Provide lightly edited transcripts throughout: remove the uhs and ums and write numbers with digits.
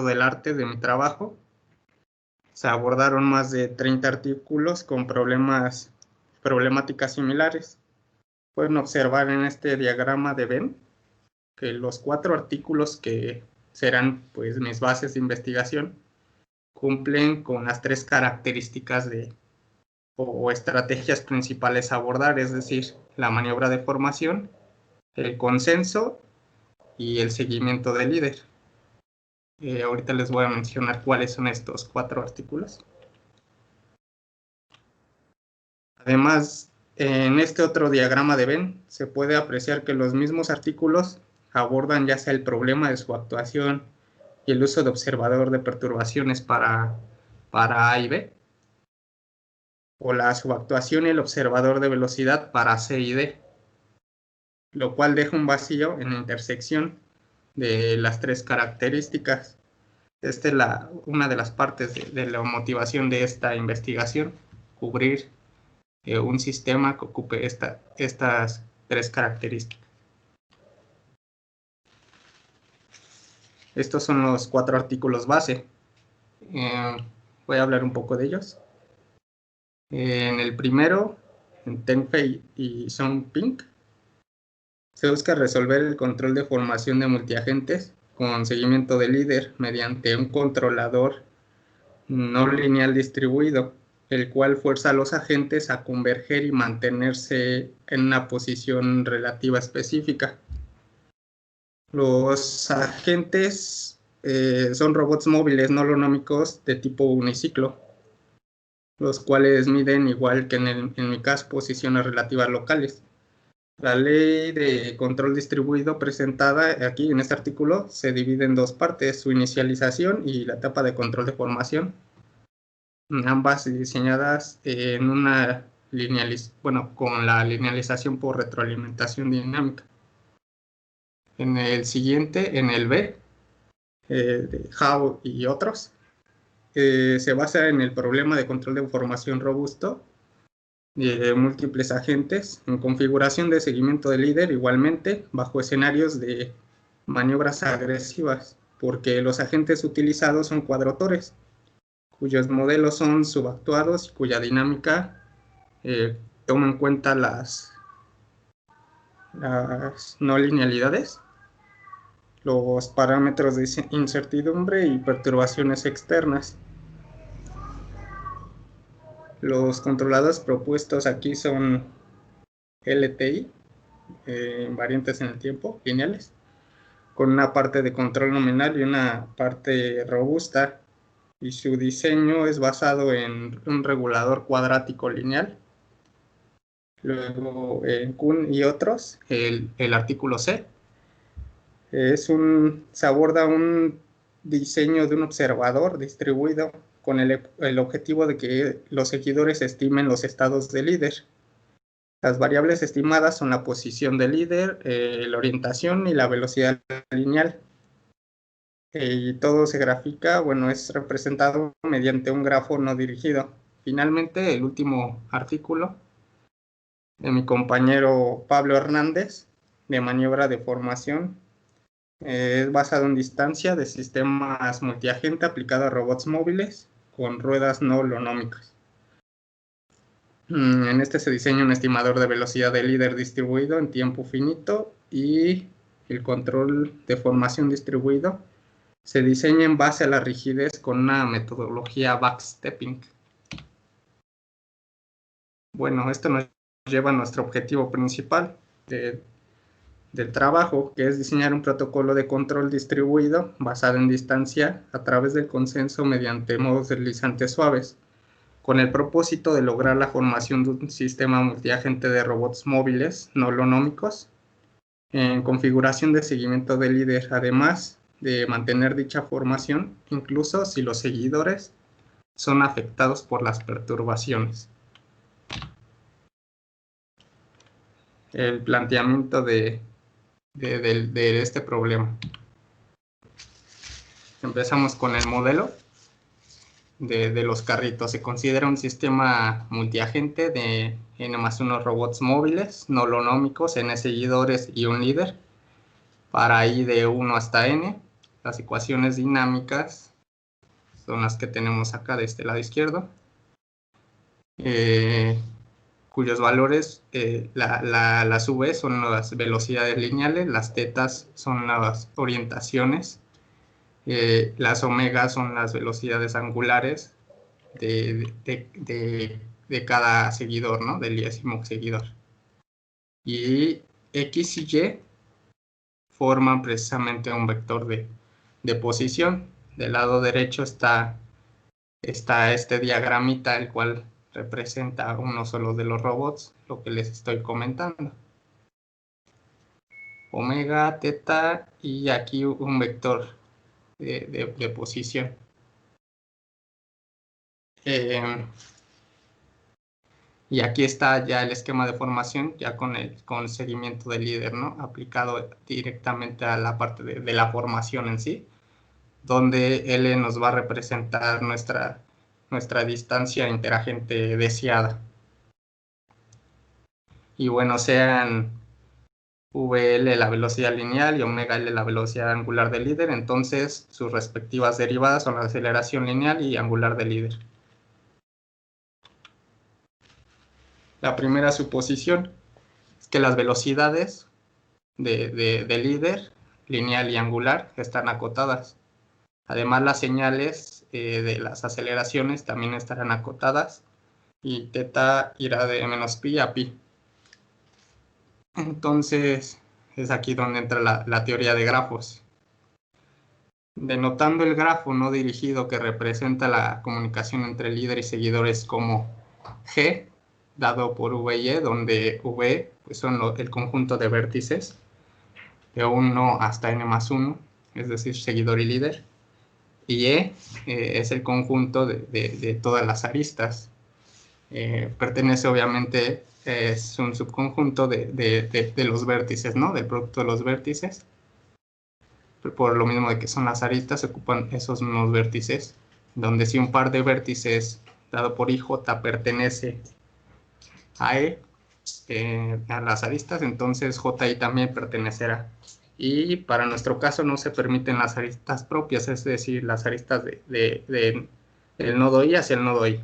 del arte de mi trabajo. Se abordaron más de 30 artículos con problemáticas similares. Pueden observar en este diagrama de Venn que los 4 artículos que serán pues mis bases de investigación cumplen con las 3 características o estrategias principales a abordar, es decir, la maniobra de formación, el consenso y el seguimiento del líder. Ahorita les voy a mencionar cuáles son estos 4 artículos. Además, en este otro diagrama de Venn se puede apreciar que los mismos artículos abordan ya sea el problema de su actuación y el uso de observador de perturbaciones para A y B, o la subactuación y el observador de velocidad para C y D, lo cual deja un vacío en la intersección de las 3 características. Esta es una de las partes de la motivación de esta investigación, cubrir un sistema que ocupe estas 3 características. Estos son los 4 artículos base. Voy a hablar un poco de ellos. En el primero, en Tenfei y Songping, se busca resolver el control de formación de multiagentes con seguimiento de líder mediante un controlador no lineal distribuido, el cual fuerza a los agentes a converger y mantenerse en una posición relativa específica. Los agentes son robots móviles no holonómicos de tipo uniciclo, los cuales miden, igual que en mi caso, posiciones relativas locales. La ley de control distribuido presentada aquí en este artículo se divide en 2 partes, su inicialización y la etapa de control de formación, ambas diseñadas en una con la linealización por retroalimentación dinámica. En el siguiente, en el B, de Howe y otros, se basa en el problema de control de formación robusto de múltiples agentes en configuración de seguimiento de líder, igualmente bajo escenarios de maniobras agresivas, porque los agentes utilizados son cuadrotores, cuyos modelos son subactuados y cuya dinámica toma en cuenta las no linealidades, los parámetros de incertidumbre y perturbaciones externas. Los controladores propuestos aquí son LTI, variantes en el tiempo, lineales, con una parte de control nominal y una parte robusta, y su diseño es basado en un regulador cuadrático lineal. Luego en Kuhn y otros, el artículo C, se aborda un diseño de un observador distribuido con el objetivo de que los seguidores estimen los estados de líder. Las variables estimadas son la posición del líder, la orientación y la velocidad lineal. Y todo se grafica, es representado mediante un grafo no dirigido. Finalmente, el último artículo de mi compañero Pablo Hernández, de maniobra de formación, es basado en distancia de sistemas multiagente aplicado a robots móviles con ruedas no holonómicas. En este se diseña un estimador de velocidad de líder distribuido en tiempo finito, y el control de formación distribuido se diseña en base a la rigidez con una metodología backstepping. Esto nos lleva a nuestro objetivo principal del trabajo, que es diseñar un protocolo de control distribuido basado en distancia a través del consenso mediante modos deslizantes suaves, con el propósito de lograr la formación de un sistema multiagente de robots móviles no holonómicos en configuración de seguimiento de líder, además de mantener dicha formación incluso si los seguidores son afectados por las perturbaciones. El planteamiento de este problema. Empezamos con el modelo de los carritos. Se considera un sistema multiagente de N+1 robots móviles no holonómicos, N seguidores y un líder para I de 1 hasta N, las ecuaciones dinámicas son las que tenemos acá de este lado izquierdo, cuyos valores, las v son las velocidades lineales, las tetas son las orientaciones, las omegas son las velocidades angulares de cada seguidor, ¿no? Del yésimo seguidor. Y X y Y forman precisamente un vector de posición. Del lado derecho está este diagramita, el cual representa uno solo de los robots, lo que les estoy comentando. Omega, teta y aquí un vector de posición. Y aquí está ya el esquema de formación, ya con seguimiento del líder, ¿no? Aplicado directamente a la parte de la formación en sí, donde L nos va a representar nuestra distancia interagente deseada. Y bueno, sean VL la velocidad lineal y omega L la velocidad angular del líder, entonces sus respectivas derivadas son la aceleración lineal y angular del líder. La primera suposición es que las velocidades de líder, lineal y angular, están acotadas. Además, las señales de las aceleraciones también estarán acotadas y teta irá de menos pi a pi. Entonces, es aquí donde entra la teoría de grafos. Denotando el grafo no dirigido que representa la comunicación entre líder y seguidores como G, dado por V y E, donde V pues son el conjunto de vértices de 1 hasta n más 1, es decir, seguidor y líder, y E es el conjunto de todas las aristas. Pertenece obviamente, es un subconjunto de los vértices, ¿no? Del producto de los vértices. Por lo mismo de que son las aristas, se ocupan esos mismos vértices, donde si un par de vértices dado por IJ pertenece a E, a las aristas, entonces JI también pertenecerá. Y para nuestro caso no se permiten las aristas propias, es decir, las aristas del nodo I hacia el nodo I.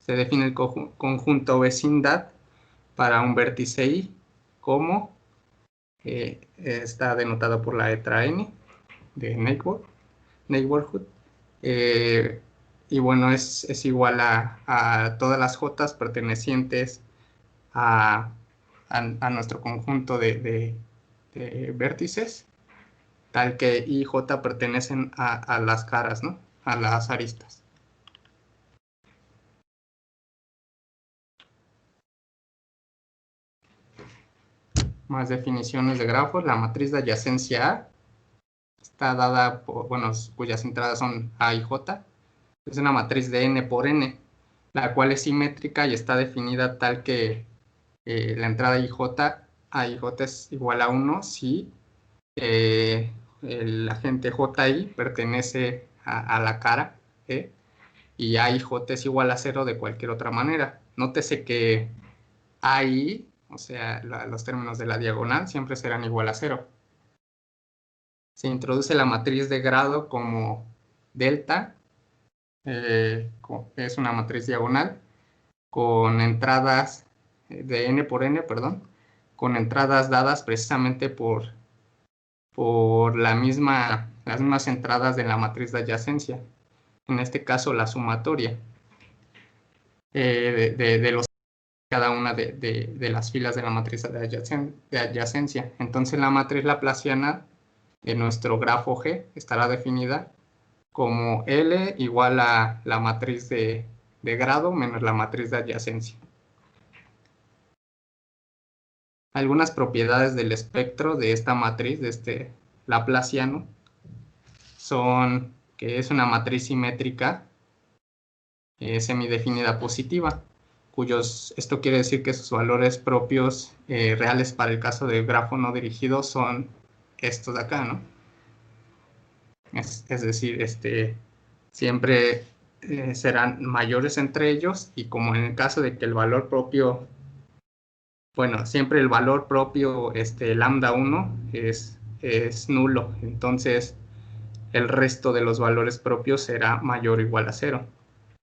Se define el conjunto vecindad para un vértice I como está denotado por la letra N de neighborhood. Y bueno, es igual a todas las J pertenecientes a nuestro conjunto de vértices, tal que I y J pertenecen a las caras, ¿no? A las aristas. Más definiciones de grafos. La matriz de adyacencia A está dada por, bueno, cuyas entradas son A y J. Es una matriz de N por N, la cual es simétrica y está definida tal que la entrada IJ, A y J es igual a 1 si el agente JI pertenece a la cara, y A y J es igual a 0 de cualquier otra manera. Nótese que AI, o sea, los términos de la diagonal, siempre serán igual a 0. Se introduce la matriz de grado como delta, es una matriz diagonal, con entradas de N por N, perdón, con entradas dadas precisamente por las mismas entradas de la matriz de adyacencia. En este caso, la sumatoria de cada una de las filas de la matriz de adyacencia. Entonces, la matriz laplaciana de nuestro grafo G estará definida como L igual a la matriz de grado menos la matriz de adyacencia. Algunas propiedades del espectro de esta matriz, de este laplaciano, son que es una matriz simétrica semidefinida positiva, esto quiere decir que sus valores propios reales para el caso del grafo no dirigido son estos de acá, ¿no? Es decir, siempre serán mayores entre ellos, y como en el caso de que el valor propio, bueno, siempre el valor propio lambda 1 es es nulo, entonces el resto de los valores propios será mayor o igual a 0.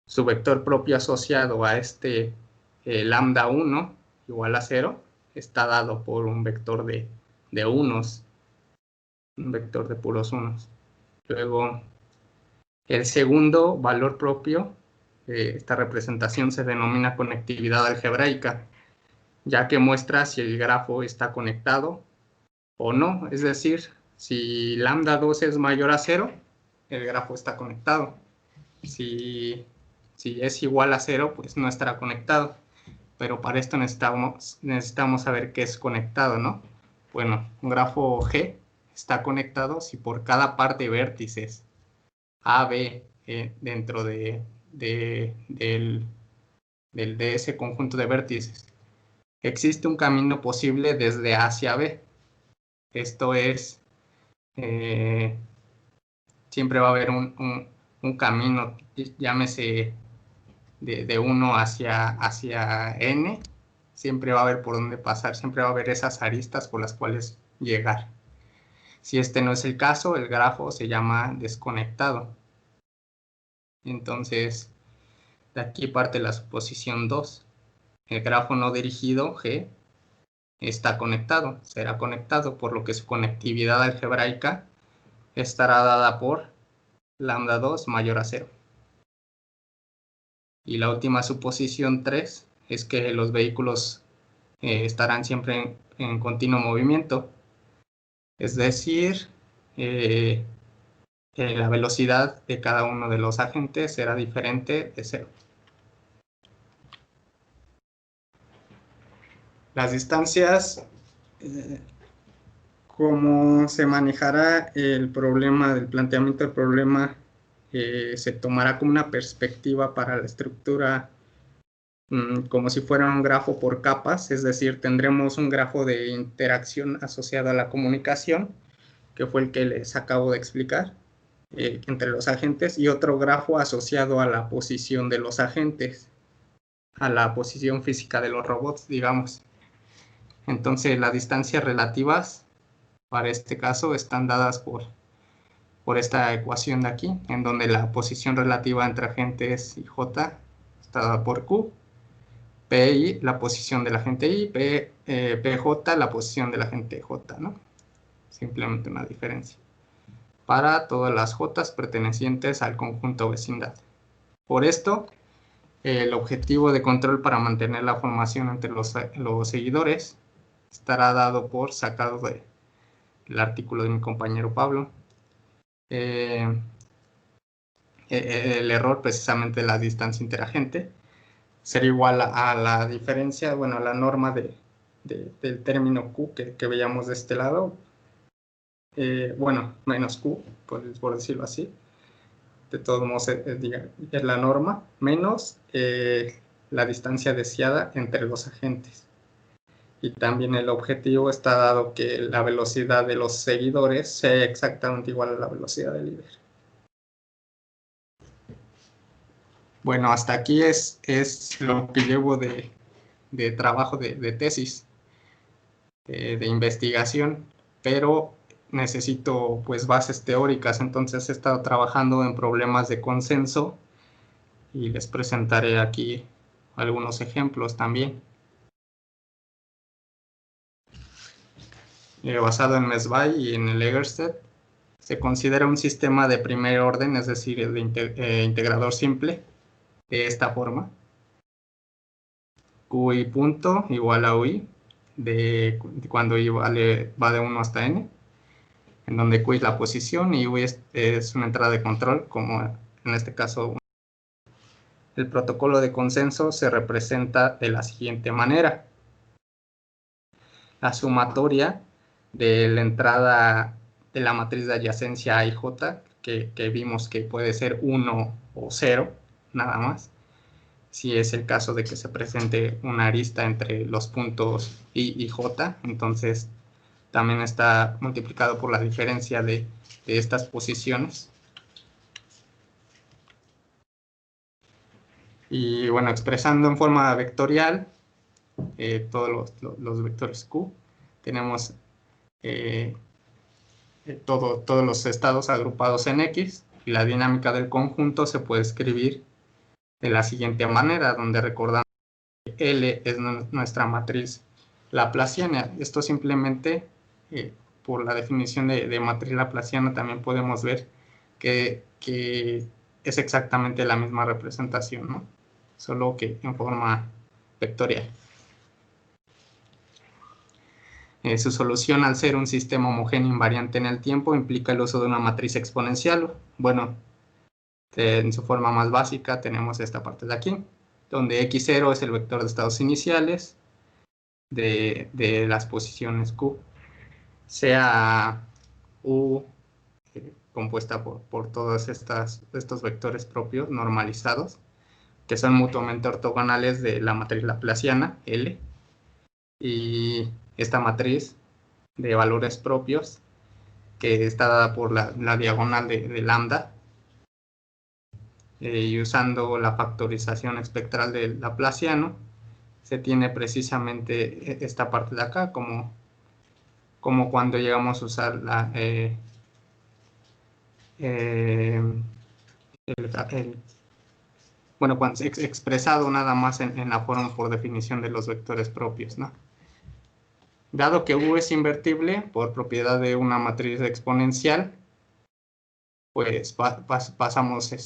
Su vector propio asociado a este lambda 1 igual a 0 está dado por un vector de unos, un vector de puros unos. Luego, el segundo valor propio, esta representación se denomina conectividad algebraica, ya que muestra si el grafo está conectado o no, es decir, si lambda 2 es mayor a 0, el grafo está conectado. Si es igual a 0, pues no estará conectado. Pero para esto necesitamos saber qué es conectado, ¿no? Bueno, un grafo G está conectado si por cada par de vértices A, B, dentro de ese conjunto de vértices existe un camino posible desde A hacia B. Esto es, siempre va a haber un camino, llámese de 1 hacia n, siempre va a haber por dónde pasar, siempre va a haber esas aristas por las cuales llegar. Si este no es el caso, el grafo se llama desconectado. Entonces, de aquí parte la suposición 2. El grafo no dirigido, G, está conectado, será conectado, por lo que su conectividad algebraica estará dada por lambda 2 mayor a 0. Y la última suposición 3 es que los vehículos estarán siempre en continuo movimiento, es decir, la velocidad de cada uno de los agentes será diferente de 0. Las distancias, cómo se manejará el problema del planteamiento del problema, se tomará como una perspectiva para la estructura como si fuera un grafo por capas, es decir, tendremos un grafo de interacción asociado a la comunicación, que fue el que les acabo de explicar, entre los agentes, y otro grafo asociado a la posición de los agentes, a la posición física de los robots, digamos. Entonces, las distancias relativas, para este caso, están dadas por esta ecuación de aquí, en donde la posición relativa entre agentes y J está dada por Q, PI, la posición del agente I, PJ, la posición del agente J, ¿no? Simplemente una diferencia. Para todas las J pertenecientes al conjunto vecindad. Por esto, el objetivo de control para mantener la formación entre los seguidores estará dado por, sacado del artículo de mi compañero Pablo, el error precisamente de la distancia interagente será igual a la diferencia, bueno, a la norma del término Q que veíamos de este lado, bueno, menos Q, por decirlo así. De todos modos, es la norma, menos la distancia deseada entre los agentes. Y también el objetivo está dado que la velocidad de los seguidores sea exactamente igual a la velocidad del líder. Bueno, hasta aquí es lo que llevo de trabajo de tesis, de investigación, pero necesito pues bases teóricas, entonces he estado trabajando en problemas de consenso y les presentaré aquí algunos ejemplos también. Basado en Mesbay y en el Egerstedt, se considera un sistema de primer orden, es decir, de integrador simple, de esta forma. QI punto igual a UI, de cuando I va de 1 hasta n, en donde Q es la posición y UI es una entrada de control, como en este caso. El protocolo de consenso se representa de la siguiente manera. La sumatoria de la entrada de la matriz de adyacencia A y J, que vimos que puede ser 1 o 0, nada más. Si es el caso de que se presente una arista entre los puntos I y J, entonces también está multiplicado por la diferencia de estas posiciones. Y bueno, expresando en forma vectorial todos los vectores Q, tenemos todos los estados agrupados en X, y la dinámica del conjunto se puede escribir de la siguiente manera, donde recordamos que L es nuestra matriz laplaciana. Esto simplemente, por la definición de matriz laplaciana, también podemos ver que es exactamente la misma representación, ¿no? Solo que en forma vectorial. Su solución, al ser un sistema homogéneo invariante en el tiempo, implica el uso de una matriz exponencial. Bueno, en su forma más básica tenemos esta parte de aquí, donde x0 es el vector de estados iniciales de las posiciones q, sea u compuesta por todos estos vectores propios normalizados, que son mutuamente ortogonales de la matriz laplaciana, L, y esta matriz de valores propios, que está dada por la diagonal de lambda, y usando la factorización espectral del laplaciano, se tiene precisamente esta parte de acá, como cuando llegamos a usar bueno, cuando expresado nada más en la forma por definición de los vectores propios, ¿no? Dado que U es invertible por propiedad de una matriz exponencial, pues pasamos a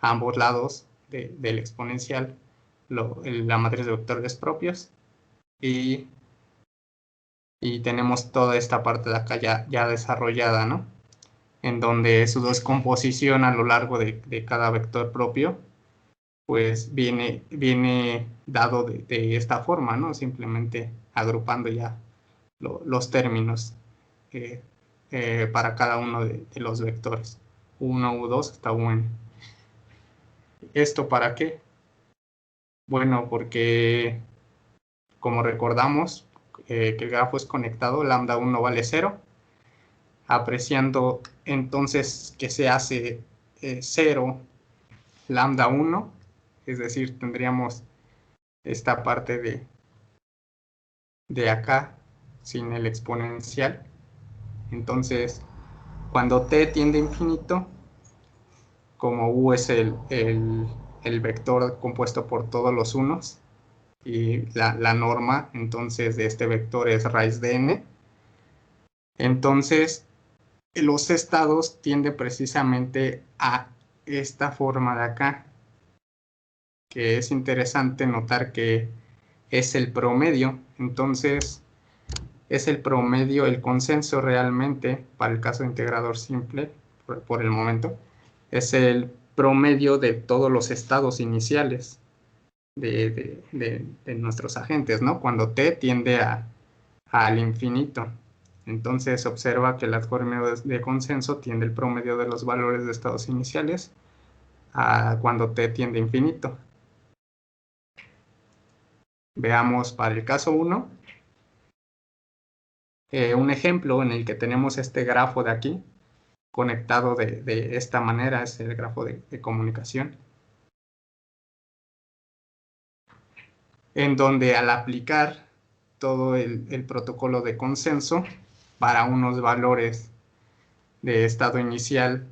ambos lados del exponencial la matriz de vectores propios, y tenemos toda esta parte de acá ya desarrollada, ¿no? En donde su descomposición a lo largo de cada vector propio, pues viene dado de esta forma, ¿no? Simplemente agrupando ya los términos para cada uno de los vectores, U1, U2 hasta UN. ¿Esto para qué? Bueno, porque como recordamos que el grafo es conectado, lambda 1 vale 0, apreciando entonces que se hace 0 lambda 1, es decir, tendríamos esta parte de acá sin el exponencial. Entonces, cuando t tiende a infinito, como u es el vector compuesto por todos los unos, y la norma entonces de este vector es raíz de n, entonces los estados tienden precisamente a esta forma de acá, que es interesante notar que es el promedio. Entonces es el promedio, el consenso realmente, para el caso de integrador simple, por el momento, es el promedio de todos los estados iniciales de nuestros agentes, ¿no? Cuando t tiende al infinito. Entonces observa que la fórmula de consenso tiende el promedio de los valores de estados iniciales a cuando t tiende a infinito. Veamos para el caso 1 un ejemplo en el que tenemos este grafo de aquí conectado de esta manera, es el grafo de comunicación, en donde al aplicar todo el protocolo de consenso para unos valores de estado inicial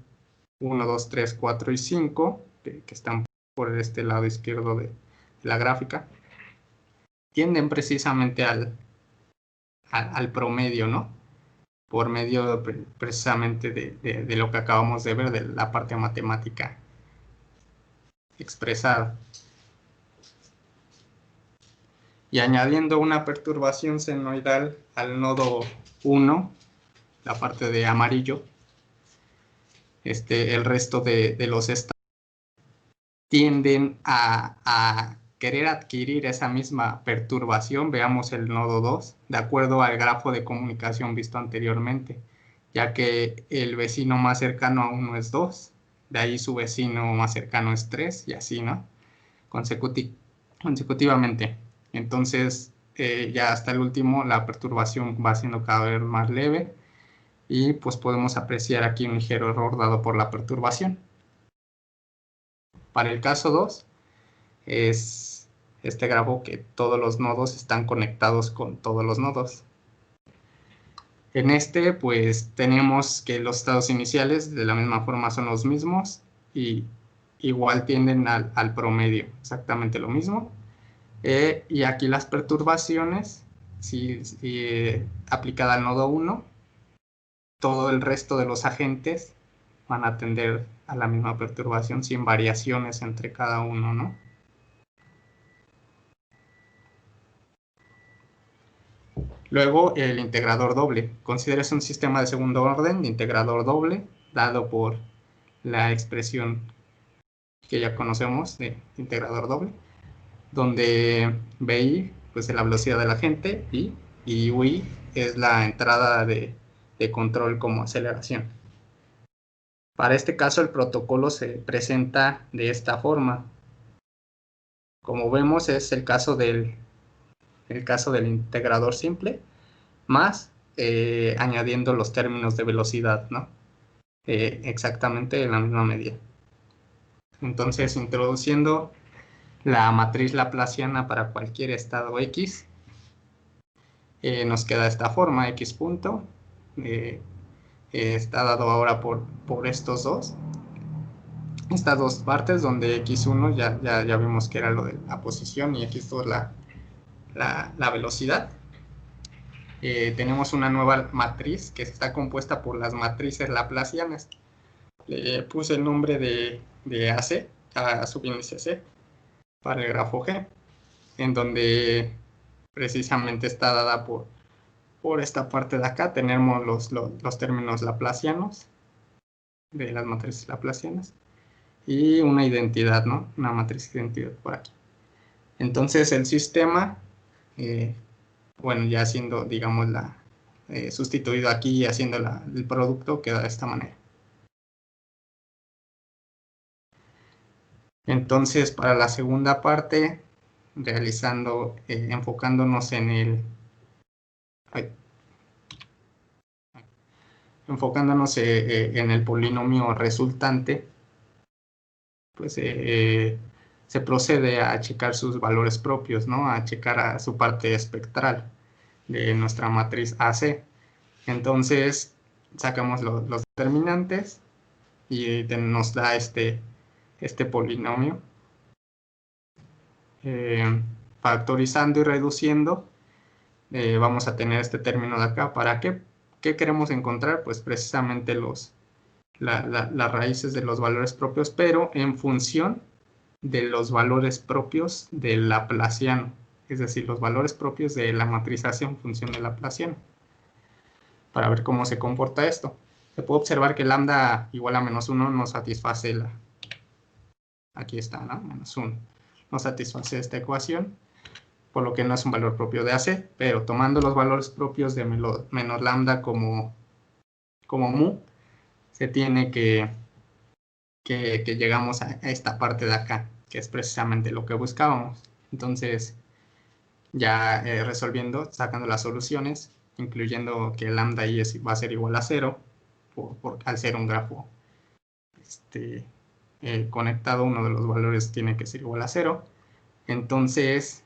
1, 2, 3, 4 y 5, que están por este lado izquierdo de la gráfica, tienden precisamente al promedio, ¿no? Por medio precisamente de lo que acabamos de ver, de la parte matemática expresada. Y añadiendo una perturbación senoidal al nodo 1, la parte de amarillo, el resto de los estados tienden a querer adquirir esa misma perturbación. Veamos el nodo 2, de acuerdo al grafo de comunicación visto anteriormente, ya que el vecino más cercano a 1 es 2, de ahí su vecino más cercano es 3, y así, ¿no? Consecutivamente. Entonces, ya hasta el último, la perturbación va siendo cada vez más leve, y pues podemos apreciar aquí un ligero error dado por la perturbación. Para el caso 2, es este grafo que todos los nodos están conectados con todos los nodos. En este, pues tenemos que los estados iniciales de la misma forma son los mismos y igual tienden al promedio, exactamente lo mismo. Y aquí las perturbaciones, si aplicada al nodo 1, todo el resto de los agentes van a tender a la misma perturbación sin variaciones entre cada uno, ¿no? Luego, el integrador doble. Considérese un sistema de segundo orden de integrador doble, dado por la expresión que ya conocemos de integrador doble, donde BI pues, es la velocidad del agente y UI es la entrada de control como aceleración. Para este caso, el protocolo se presenta de esta forma. Como vemos, es el caso del integrador simple, más añadiendo los términos de velocidad, ¿no? Exactamente en la misma medida. Entonces, introduciendo la matriz laplaciana para cualquier estado X, nos queda esta forma, X punto, está dado ahora por estas dos partes, donde X1 ya vimos que era lo de la posición y X2 la velocidad. Tenemos una nueva matriz que está compuesta por las matrices laplacianas. Le puse el nombre de AC, a subíndice C, para el grafo G, en donde precisamente está dada por esta parte de acá. Tenemos los términos laplacianos de las matrices laplacianas y una identidad, ¿no? Una matriz de identidad por aquí. Entonces el sistema, bueno, ya haciendo, digamos, sustituido aquí y haciendo el producto, queda de esta manera. Entonces, para la segunda parte, enfocándonos en el polinomio resultante, pues se procede a checar sus valores propios, ¿no? A checar a su parte espectral de nuestra matriz AC. Entonces, sacamos los determinantes y nos da este polinomio. Factorizando y reduciendo, vamos a tener este término de acá. ¿Para qué? ¿Qué queremos encontrar? Pues precisamente las raíces de los valores propios, pero en función de los valores propios del laplaciano, es decir, los valores propios de la matrización en función del laplaciano, para ver cómo se comporta esto. Se puede observar que lambda igual a -1 no satisface aquí está, ¿no? -1 no satisface esta ecuación, por lo que no es un valor propio de AC, pero tomando los valores propios de menos lambda como mu, se tiene que llegamos a esta parte de acá, que es precisamente lo que buscábamos. Entonces, ya resolviendo, sacando las soluciones, incluyendo que lambda i va a ser igual a 0, al ser un grafo conectado, uno de los valores tiene que ser igual a 0. Entonces,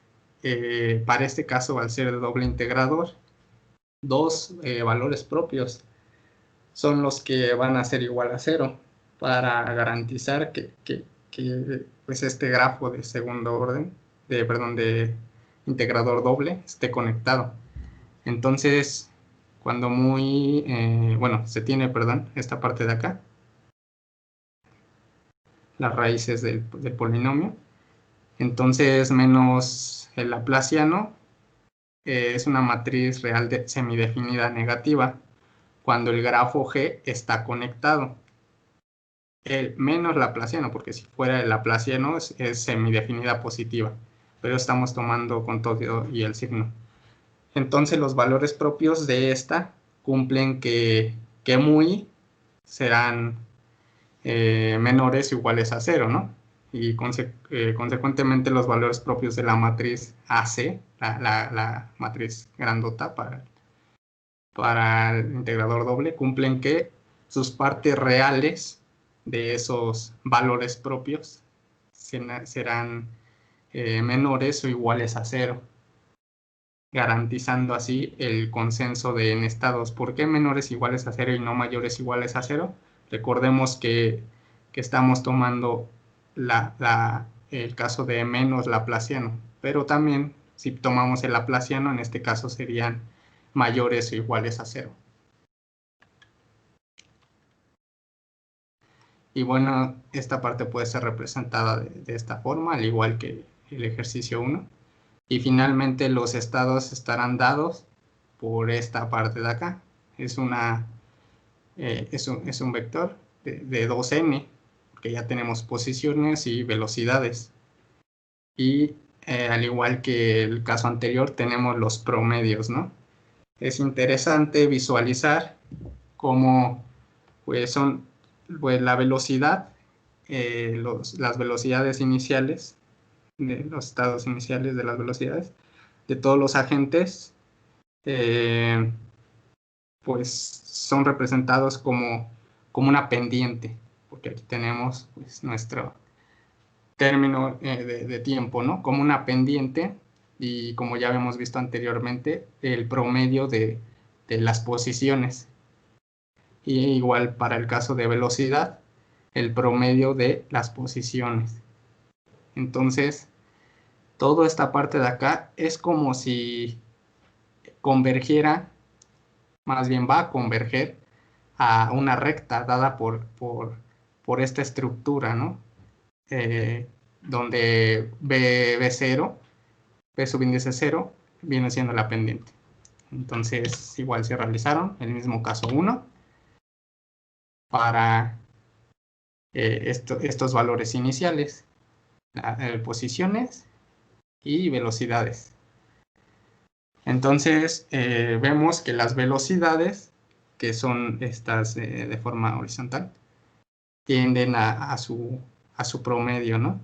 para este caso, al ser el doble integrador, dos valores propios son los que van a ser igual a 0 para garantizar que pues este grafo de segundo orden, de integrador doble, esté conectado. Entonces, cuando se tiene, esta parte de acá, las raíces del polinomio, entonces menos el laplaciano es una matriz real semidefinida negativa cuando el grafo G está conectado. El menos laplaciano, porque si fuera el laplaciano es semidefinida positiva, pero estamos tomando con todo y el signo. Entonces los valores propios de esta cumplen que mu i serán menores o iguales a 0, ¿no? Y consecuentemente los valores propios de la matriz AC, la matriz grandota para el integrador doble, cumplen que sus partes reales de esos valores propios serán menores o iguales a 0. garantizando así el consenso en estados. ¿Por qué menores iguales a 0 y no mayores iguales a 0? Recordemos que estamos tomando el caso de menos laplaciano, pero también si tomamos el laplaciano, en este caso serían mayores o iguales a 0. Y bueno, esta parte puede ser representada de esta forma, al igual que el ejercicio 1. Y finalmente los estados estarán dados por esta parte de acá. Es un vector de 2n, porque ya tenemos posiciones y velocidades. Y al igual que el caso anterior, tenemos los promedios, ¿no? Es interesante visualizar cómo pues, son pues, la velocidad, las velocidades iniciales, de los estados iniciales de las velocidades, de todos los agentes, pues son representados como una pendiente, porque aquí tenemos pues, nuestro término de tiempo, ¿no? Como una pendiente, y como ya habíamos visto anteriormente, el promedio de las posiciones. Y igual para el caso de velocidad, el promedio de las posiciones. Entonces, toda esta parte de acá es como si convergiera, más bien va a converger a una recta dada por esta estructura, ¿no? Donde B0, B subíndice 0, viene siendo la pendiente. Entonces, igual se realizaron el mismo caso 1 para estos valores iniciales, posiciones y velocidades. Entonces, vemos que las velocidades, que son estas de forma horizontal, tienden a su promedio, ¿no?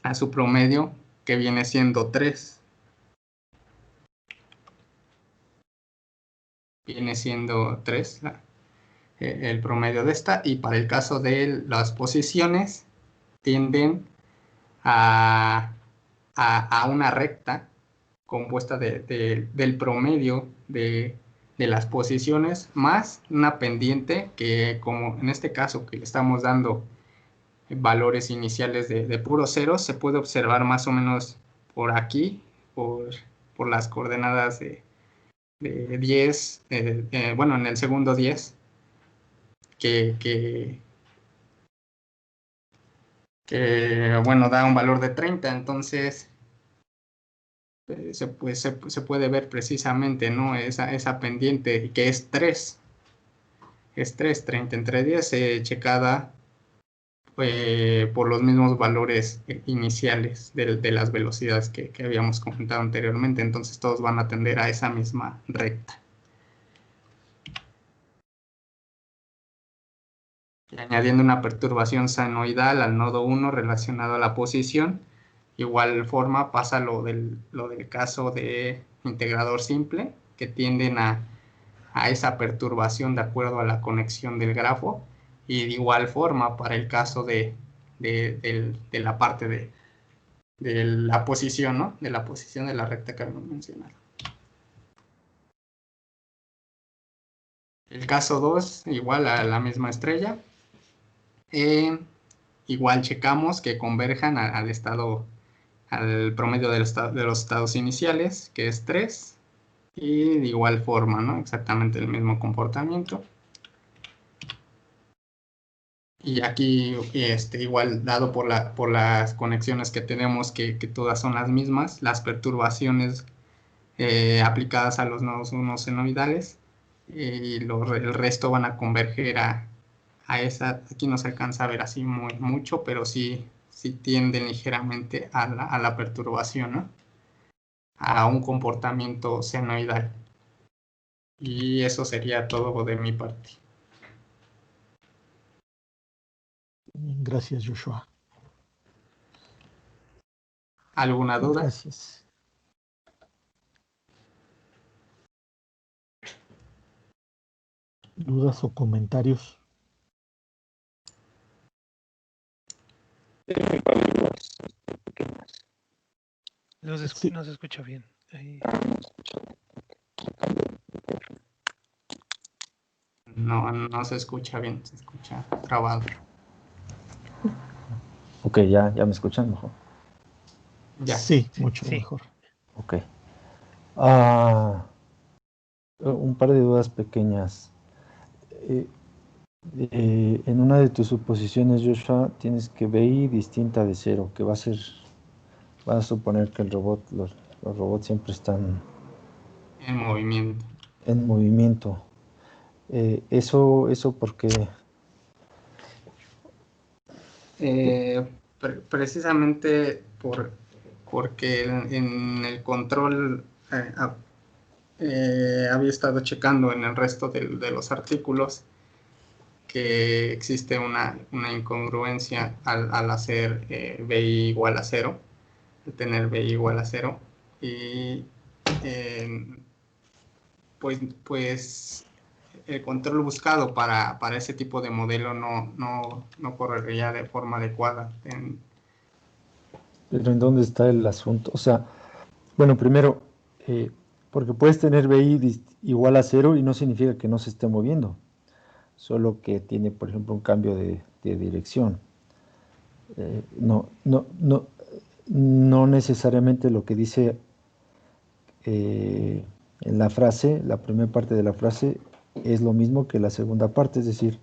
A su promedio, que viene siendo 3. Viene siendo 3 el promedio de esta, y para el caso de las posiciones, tienden a una recta compuesta del promedio de las posiciones más una pendiente que, como en este caso que le estamos dando valores iniciales de puro cero, se puede observar más o menos por aquí, por las coordenadas de 10, bueno, en el segundo 10, que bueno, da un valor de 30, entonces se puede ver precisamente, ¿no? Esa pendiente que es 3, 30 entre 10, checada por los mismos valores iniciales de las velocidades que habíamos comentado anteriormente, entonces todos van a tender a esa misma recta. Y añadiendo una perturbación senoidal al nodo 1 relacionado a la posición, igual forma pasa lo del caso de integrador simple, que tienden a esa perturbación de acuerdo a la conexión del grafo, y de igual forma para el caso de la parte de la posición, ¿no? De la posición de la recta que habíamos mencionado. El caso 2, igual a la misma estrella. Igual checamos que converjan al promedio de los estados iniciales, que es 3, y de igual forma, ¿no? Exactamente el mismo comportamiento. Y aquí, igual, dado por las conexiones que tenemos, que todas son las mismas, las perturbaciones aplicadas a los nodos 1 senoidales, y el resto van a converger a esa. Aquí no se alcanza a ver así mucho, pero sí tienden ligeramente a la perturbación, ¿no? A un comportamiento senoidal. Y eso sería todo de mi parte. Gracias, Joshua. ¿Alguna duda? Gracias. ¿Dudas o comentarios? No se escucha bien. Ahí. No se escucha bien, se escucha trabado. Ok, ya me escuchan mejor. Ya. Sí, mucho mejor. Ok. Un par de dudas pequeñas. En una de tus suposiciones, Joshua, tienes que BI distinta de 0, que va a suponer que los robots siempre están En movimiento. en movimiento. Eso porque Precisamente porque en el control había estado checando en el resto de los artículos que existe una incongruencia al hacer BI igual a 0, tener BI igual a 0, y pues el control buscado para ese tipo de modelo no correría de forma adecuada. pero ¿en dónde está el asunto? O sea, bueno, primero, porque puedes tener BI igual a 0 y no significa que no se esté moviendo, solo que tiene, por ejemplo, un cambio de dirección. No necesariamente lo que dice en la frase, la primera parte de la frase, es lo mismo que la segunda parte, es decir,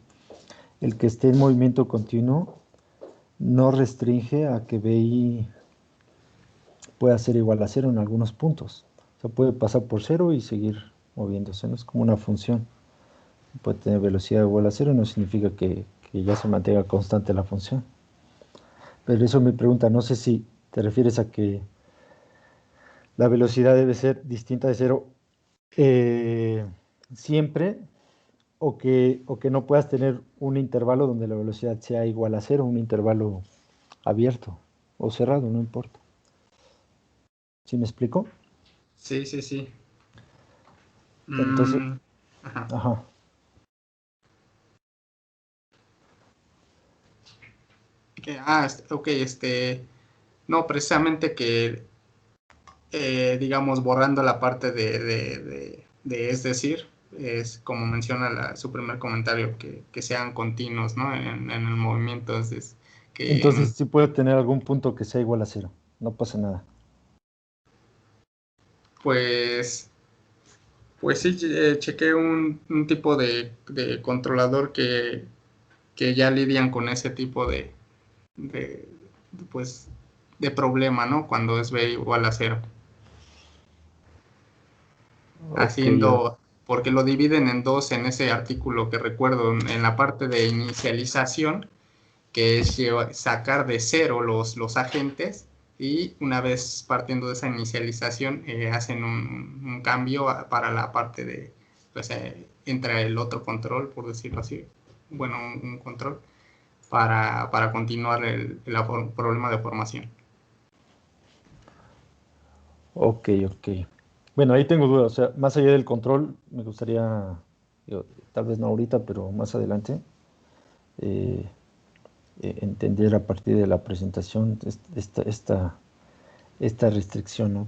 el que esté en movimiento continuo no restringe a que BI pueda ser igual a 0 en algunos puntos. O sea, puede pasar por 0 y seguir moviéndose, ¿no? Es como una función. Puede tener velocidad igual a 0, no significa que ya se mantenga constante la función. Pero eso me pregunta, no sé si te refieres a que la velocidad debe ser distinta de 0 siempre, o que no puedas tener un intervalo donde la velocidad sea igual a 0, un intervalo abierto o cerrado, no importa. ¿Sí me explico? Sí, sí, sí. Entonces, Ajá. ajá. Ok, no, precisamente que, digamos, borrando la parte de es decir, es como menciona su primer comentario, que sean continuos, ¿no? En el movimiento, es que, Entonces sí puede tener algún punto que sea igual a 0, no pasa nada. pues, pues sí, chequé un tipo de controlador que ya lidian con ese tipo de, pues, de problema, ¿no? Cuando es B igual a 0. Ok, Haciendo, porque lo dividen en dos en ese artículo que recuerdo, en la parte de inicialización, que es sacar de cero los agentes, y una vez partiendo de esa inicialización hacen un cambio para la parte de, pues entra el otro control, por decirlo así, bueno, un control para continuar el problema de formación. ok. Bueno, ahí tengo dudas. O sea, más allá del control, me gustaría, digo, tal vez no ahorita, pero más adelante, eh, entender a partir de la presentación esta restricción, ¿no?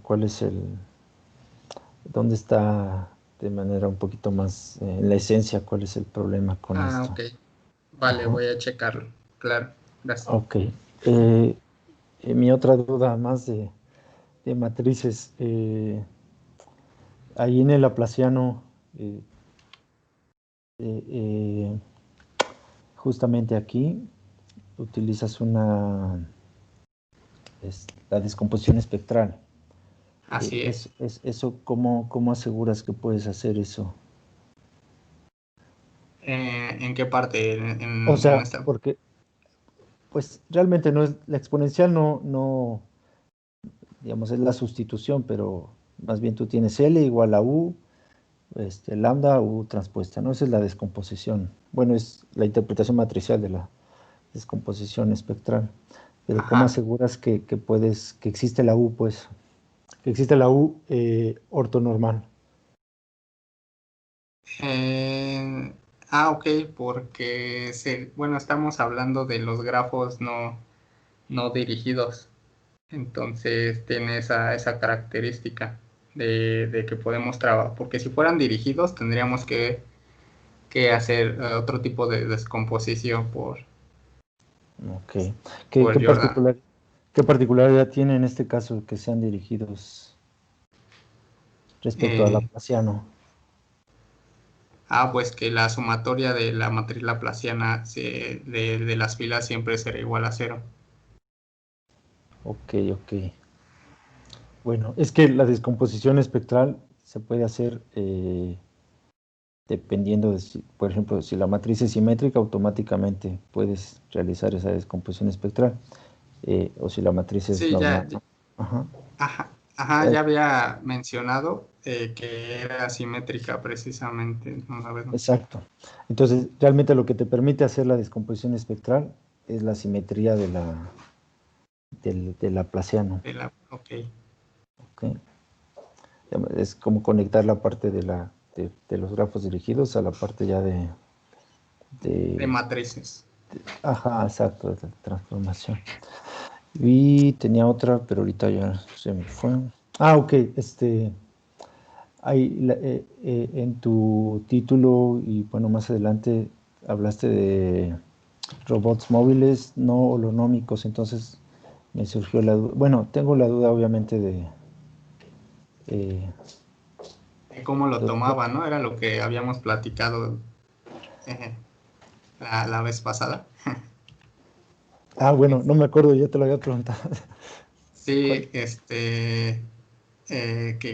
¿Dónde está de manera un poquito más, en la esencia, cuál es el problema con esto? Ok. Vale, Ajá. voy a checarlo. Claro, gracias. Ok. Eh, Mi otra duda más de matrices, ahí en el Laplaciano, eh, eh, eh, justamente aquí, utilizas la descomposición espectral. Así es. Eso, ¿cómo aseguras que puedes hacer eso? ¿En qué parte? O En sea, esta. porque pues realmente no es, la exponencial no, digamos, es la sustitución, pero más bien tú tienes L igual a U, lambda U transpuesta, ¿no? Esa es la descomposición. Bueno, es la interpretación matricial de la descomposición espectral. Pero ¿cómo Ajá. aseguras que existe la U, pues, que existe la U ortonormal? Eh, ok, porque bueno, estamos hablando de los grafos no dirigidos. Entonces tiene esa característica de que podemos trabajar. Porque si fueran dirigidos, tendríamos que que hacer otro tipo de descomposición por Ok. Jordan. ¿Qué particularidad tiene en este caso que sean dirigidos respecto al Eh, laplaciano? pues que la sumatoria de la matriz laplaciana de las filas siempre será igual a 0. Ok, ok. Bueno, es que la descomposición espectral se puede hacer dependiendo de si, por ejemplo, si la matriz es simétrica, automáticamente puedes realizar esa descomposición espectral. O si la matriz es Sí, normal, ¿no? Ajá. ya había mencionado que era simétrica precisamente. Una vez más. Exacto. Entonces, realmente lo que te permite hacer la descomposición espectral es la simetría del laplaciano. Ok. ¿Ok? Es como conectar la parte de los grafos dirigidos a la parte ya De de- matrices. ajá, exacto, de la transformación. Y tenía otra, pero ahorita ya se me fue. Ah, ok, en tu título y bueno, más adelante hablaste de robots móviles no holonómicos, entonces me surgió la duda. Bueno, tengo la duda obviamente eh, De cómo lo de- tomaba, ¿no? Era lo que habíamos platicado eh, la vez pasada. bueno, no me acuerdo, ya te lo había preguntado. ¿Cuál? Sí,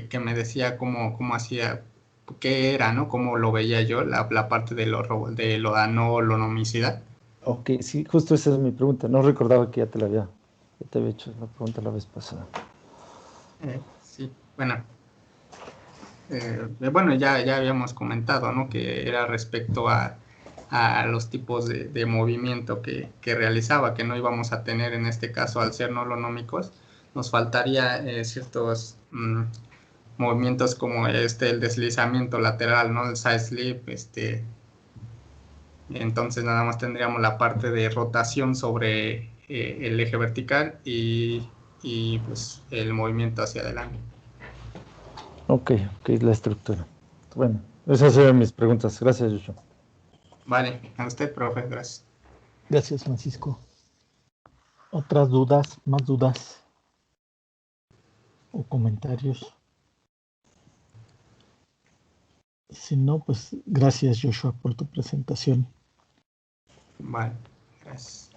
que me decía cómo hacía, qué era, ¿no? Cómo lo veía yo, la parte de lo no holonomicidad. Ok, sí, justo esa es mi pregunta. No recordaba que ya te había hecho la pregunta la vez pasada. Sí, bueno, ya habíamos comentado, ¿no? Que era respecto a los tipos de movimiento que realizaba, que no íbamos a tener en este caso al ser no holonómicos. Nos faltaría ciertos movimientos como el deslizamiento lateral, ¿no? El side slip, entonces nada más tendríamos la parte de rotación sobre el eje vertical y pues el movimiento hacia adelante. Ok, la estructura. Bueno, esas eran mis preguntas. Gracias, Joshua. Vale, a usted, profe, gracias. Gracias, Francisco. ¿Otras dudas, más dudas o comentarios? Si no, pues gracias, Joshua, por tu presentación. Vale, gracias.